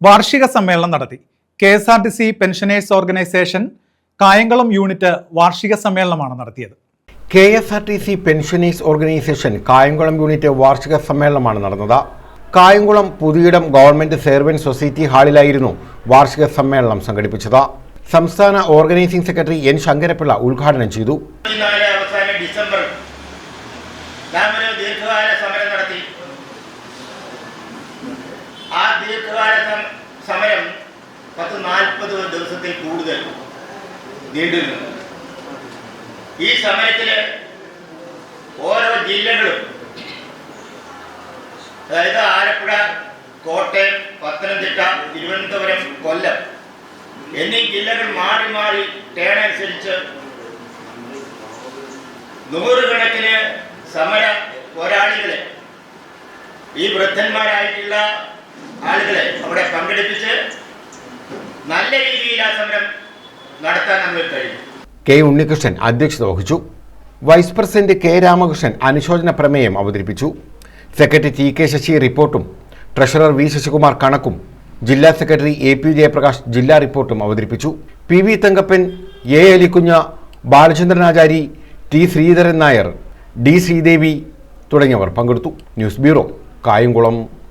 വാർഷിക സമ്മേളനം നടത്തി. KSRTC pensioners organisation Kayamkulam unit വാർഷിക സമ്മേളനമാണ് നടത്തിയത്. KSRTC pensioners organisation Kayamkulam unit വാർഷിക സമ്മേളനമാണ് നടന്നത്. Kayamkulam Puthiyidam government servant society ഹാളിലായിരുന്നു വാർഷിക സമ്മേളനം സംഘടിപ്പിച്ചത്. സംസ്ഥാന ഓർഗനൈസിംഗ് സെക്രട്ടറി N. ശങ്കരപ്പിള്ള ഉദ്ഘാടനം ചെയ്തു. സമരം 40 ദിവസത്തിൽ കൂടുതൽ നീണ്ടുനിന്നു. ഈ സമരത്തിൽ ഓരോ ജില്ലകളും, അതായത് ആലപ്പുഴ, കോട്ടയം, പത്തനംതിട്ട, തിരുവനന്തപുരം, കൊല്ലം എന്നീ ജില്ലകൾ മാറി മാറി ടേൺ അനുസരിച്ച് നൂറുകണക്കിന് സമര പോരാളികളെ, ഈ വൃദ്ധന്മാരായിട്ടുള്ള ആളുകളെ അവിടെ പങ്കെടുപ്പിച്ച് നല്ല രീതിയിൽ ആ സമരം നടത്താൻ നമ്മൾ കഴിയും. K. ഉണ്ണികൃഷ്ണൻ അധ്യക്ഷത വഹിച്ചു. Vice president K. രാമകൃഷ്ണൻ അനുശോചന പ്രമേയം അവതരിപ്പിച്ചു. സെക്രട്ടറി TK ശശി റിപ്പോർട്ടും ട്രഷറർ V. ശശികുമാർ കണക്കും ജില്ലാ സെക്രട്ടറി AP ജയപ്രകാശ് ജില്ലാ റിപ്പോർട്ടും അവതരിപ്പിച്ചു. PV Thankappan, A. അലിക്കുഞ്ഞ, ബാലചന്ദ്രനാചാരി, T. Sreedharan Nair, D. Sridevi തുടങ്ങിയവർ പങ്കെടുത്തു. News bureau, Kayamkulam.